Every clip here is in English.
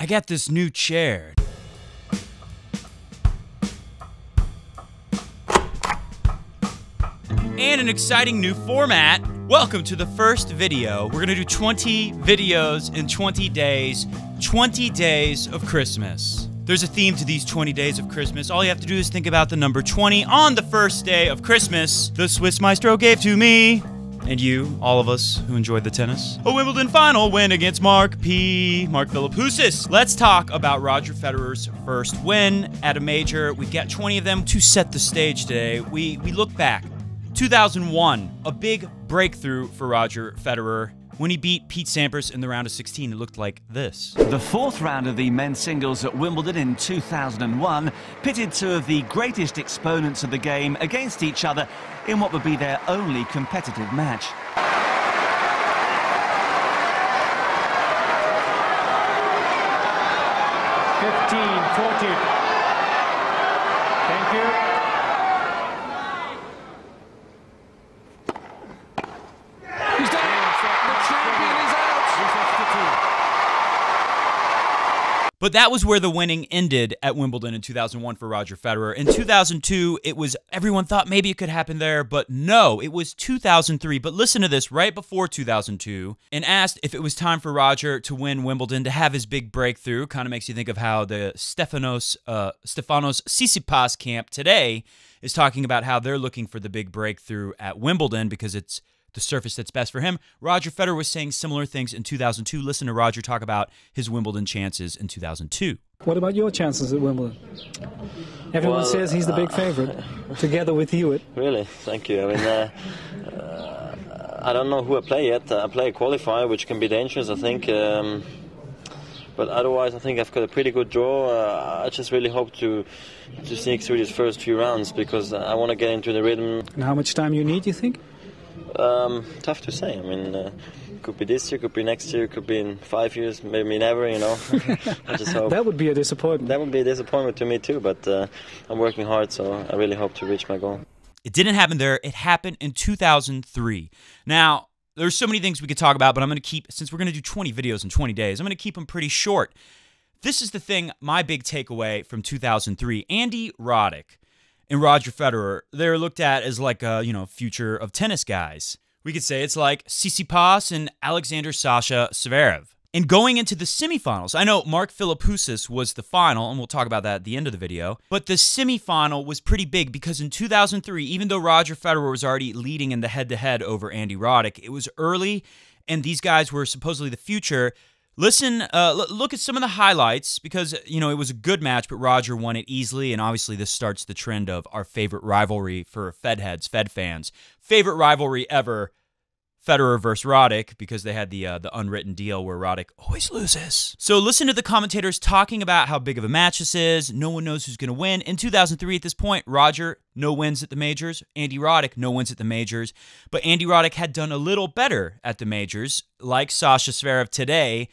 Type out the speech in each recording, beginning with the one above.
I got this new chair. And an exciting new format. Welcome to the first video. We're gonna do 20 videos in 20 days. 20 days of Christmas. There's a theme to these 20 days of Christmas. All you have to do is think about the number 20 on the first day of Christmas. The Swiss Maestro gave to me. And you, all of us who enjoyed the tennis. A Wimbledon final win against Mark Philippoussis. Let's talk about Roger Federer's first win at a major. We've got 20 of them to set the stage today. We look back. 2001, a big breakthrough for Roger Federer. When he beat Pete Sampras in the round of 16, it looked like this. The fourth round of the men's singles at Wimbledon in 2001 pitted two of the greatest exponents of the game against each other in what would be their only competitive match. 15-14. Thank you. But that was where the winning ended at Wimbledon in 2001 for Roger Federer. In 2002, everyone thought maybe it could happen there, but no, it was 2003. But listen to this, right before 2002, and asked if it was time for Roger to win Wimbledon, to have his big breakthrough. Kind of makes you think of how the Stefanos Tsitsipas camp today is talking about how they're looking for the big breakthrough at Wimbledon because it's the surface that's best for him. Roger Federer was saying similar things in 2002. Listen to Roger talk about his Wimbledon chances in 2002. What about your chances at Wimbledon? Everyone says he's the big favorite, together with Hewitt. Really? Thank you. I mean, I don't know who I play yet. I play a qualifier, which can be dangerous, I think. But otherwise, I think I've got a pretty good draw. I just really hope to sneak through these first few rounds because I want to get into the rhythm. And how much time you need, you think? Tough to say. I mean, could be this year, could be next year, could be in 5 years, maybe never, you know. I just hope. That would be a disappointment. That would be a disappointment to me too, but I'm working hard, so I really hope to reach my goal. It didn't happen there. It happened in 2003. Now, there's so many things we could talk about, but I'm going to keep, since we're going to do 20 videos in 20 days, I'm going to keep them pretty short. This is the thing, my big takeaway from 2003. Andy Roddick and Roger Federer, they're looked at as like a, future of tennis guys. We could say it's like Tsitsipas and Alexander Sascha Zverev. And going into the semifinals, I know Mark Philippoussis was the final, and we'll talk about that at the end of the video, but the semifinal was pretty big because in 2003, even though Roger Federer was already leading in the head-to-head over Andy Roddick, it was early, and these guys were supposedly the future. Listen, look at some of the highlights because, it was a good match, but Roger won it easily, and obviously this starts the trend of our favorite rivalry for Fed heads, Fed fans. Favorite rivalry ever, Federer versus Roddick, because they had the unwritten deal where Roddick always loses. So listen to the commentators talking about how big of a match this is. No one knows who's going to win. In 2003, at this point, Roger, no wins at the majors. Andy Roddick, no wins at the majors. But Andy Roddick had done a little better at the majors. Like Sascha Zverev today,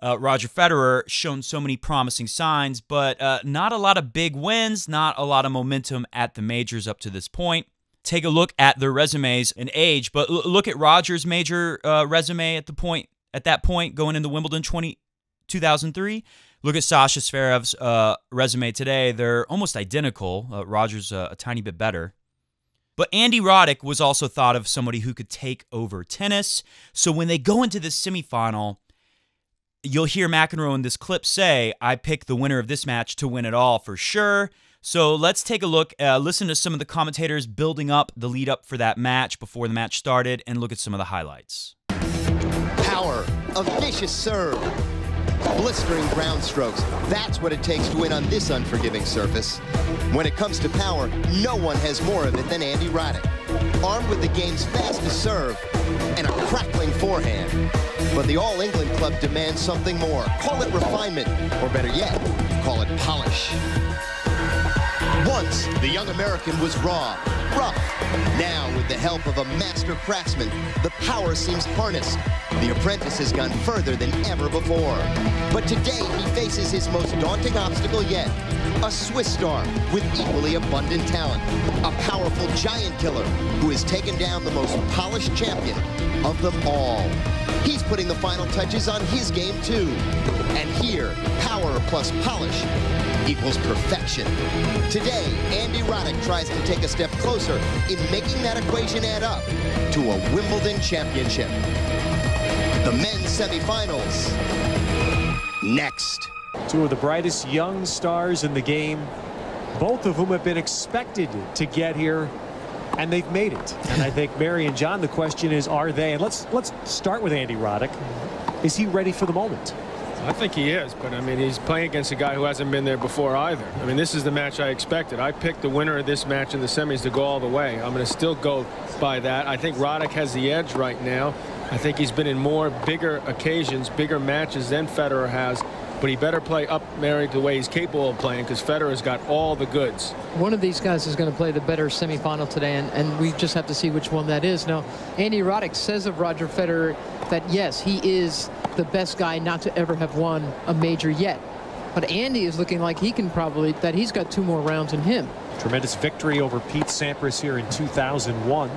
Roger Federer shown so many promising signs, but not a lot of big wins, not a lot of momentum at the majors up to this point. Take a look at their resumes and age, but look at Roger's major resume at that point going into Wimbledon 2003. Look at Sascha Zverev's resume today. They're almost identical. Roger's a tiny bit better. But Andy Roddick was also thought of somebody who could take over tennis. So when they go into this semifinal, you'll hear McEnroe in this clip say, I picked the winner of this match to win it all for sure. So let's take a look, listen to some of the commentators building up the lead up for that match before the match started, and look at some of the highlights. Power, a vicious serve, blistering ground strokes. That's what it takes to win on this unforgiving surface. When it comes to power, no one has more of it than Andy Roddick. Armed with the game's fastest serve and a crackling forehand. But the All England club demands something more. Call it refinement, or better yet, call it polish. Once, the young American was raw, rough. Now, with the help of a master craftsman, the power seems harnessed. The apprentice has gone further than ever before. But today, he faces his most daunting obstacle yet. A Swiss star with equally abundant talent. A powerful giant killer who has taken down the most polished champion of them all. He's putting the final touches on his game too. And here, power plus polish equals perfection. Today, Andy Roddick tries to take a step closer in making that equation add up to a Wimbledon championship. The men's semifinals, next. Two of the brightest young stars in the game, both of whom have been expected to get here, and they've made it. And I think, Mary and John, the question is, are they? And let's start with Andy Roddick. Is he ready for the moment? I think he is, but I mean, he's playing against a guy who hasn't been there before either. I mean, this is the match I expected. I picked the winner of this match in the semis to go all the way. I'm going to still go by that. I think Roddick has the edge right now. I think he's been in more bigger occasions, bigger matches than Federer has, but he better play up, Mary, the way he's capable of playing, because Federer's got all the goods. One of these guys is going to play the better semifinal today, and we just have to see which one that is. Now, Andy Roddick says of Roger Federer that, yes, he is the best guy not to ever have won a major yet. But Andy is looking like he can probably, that he's got 2 more rounds in him. Tremendous victory over Pete Sampras here in 2001.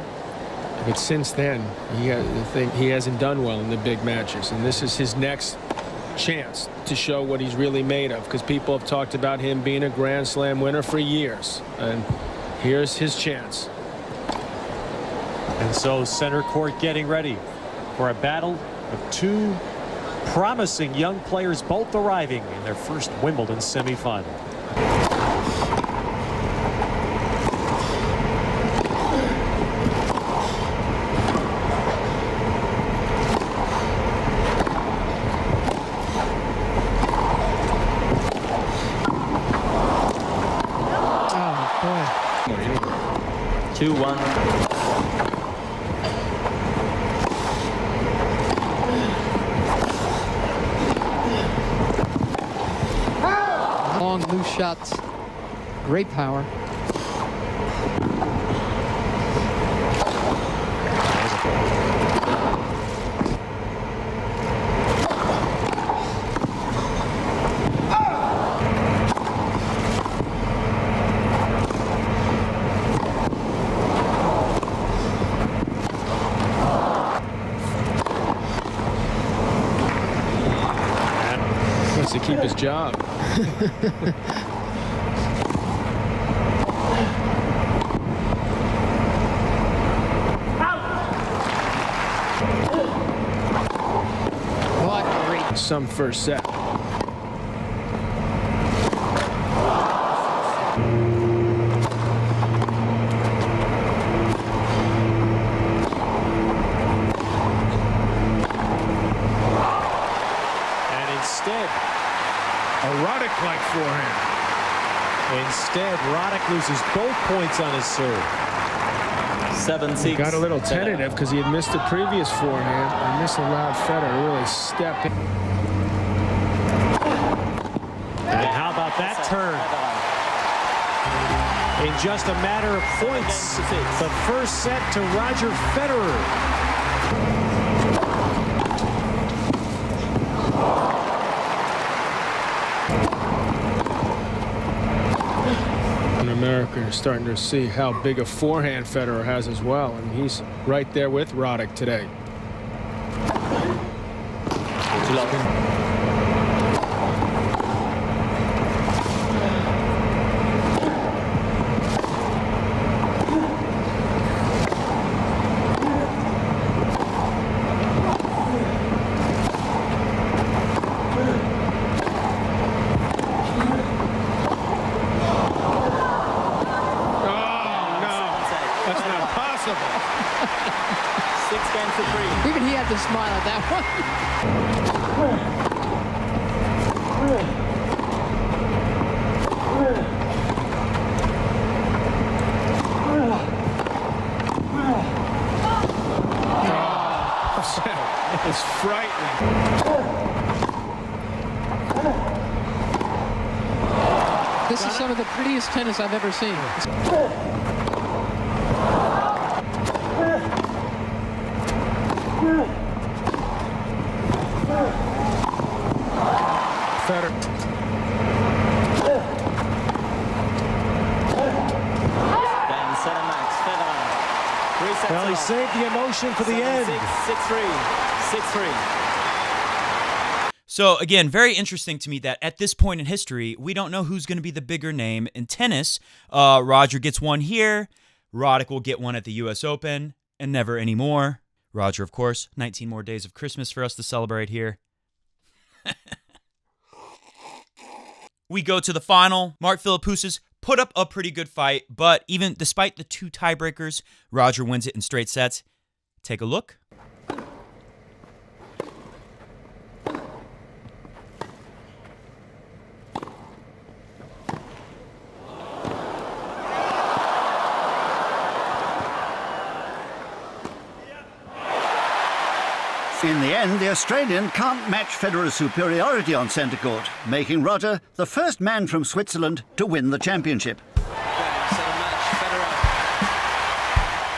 But since then, he hasn't done well in the big matches, and this is his next chance to show what he's really made of, because people have talked about him being a Grand Slam winner for years, and here's his chance. And so center court getting ready for a battle of 2 promising young players, both arriving in their first Wimbledon semifinal. Oh, boy. 2-1. Long, loose shots. Great power. Wants to keep his job. Some first set. Instead, a Roddick-like forehand. Instead, Roddick loses both points on his serve. 7-6. Got a little tentative because he had missed the previous forehand, and this allowed Federer to really step in. And how about that turn? In just a matter of points, the first set to Roger Federer. America is starting to see how big a forehand Federer has as well, and he's right there with Roddick today. Even he had to smile at that one. It's frightening. This is some of the prettiest tennis I've ever seen. Well, he saved the emotion for the end. 6-3. 6-3. So again, very interesting to me that at this point in history, we don't know who's going to be the bigger name in tennis. Roger gets one here. Roddick will get one at the U.S. Open, and never anymore. Roger, of course, 19 more days of Christmas for us to celebrate here. We go to the final. Mark Philippoussis put up a pretty good fight, but even despite the 2 tiebreakers, Roger wins it in straight sets. Take a look. In the end, the Australian can't match Federer's superiority on centre court, making Roger the first man from Switzerland to win the championship.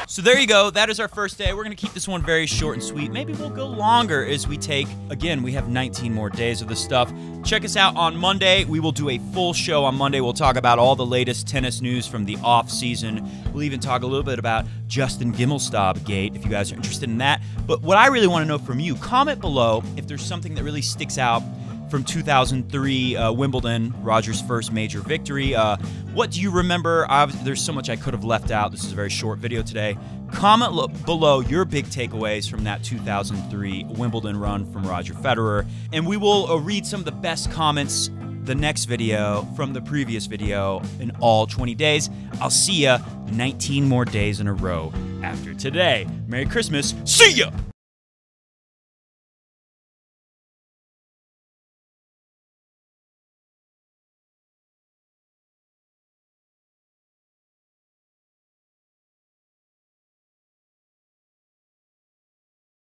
So there you go. That is our first day. We're going to keep this one very short and sweet. Maybe we'll go longer as we take, again, we have 19 more days of this stuff. Check us out on Monday. We will do a full show on Monday. We'll talk about all the latest tennis news from the off season. We'll even talk a little bit about Justin Gimelstob Gate if you guys are interested in that. But what I really want to know from you, comment below if there's something that really sticks out from 2003 Wimbledon, Roger's first major victory. What do you remember? There's so much I could have left out. This is a very short video today. Comment below your big takeaways from that 2003 Wimbledon run from Roger Federer. And we will read some of the best comments the next video from the previous video in all 20 days. I'll see ya 19 more days in a row after today. Merry Christmas. See ya!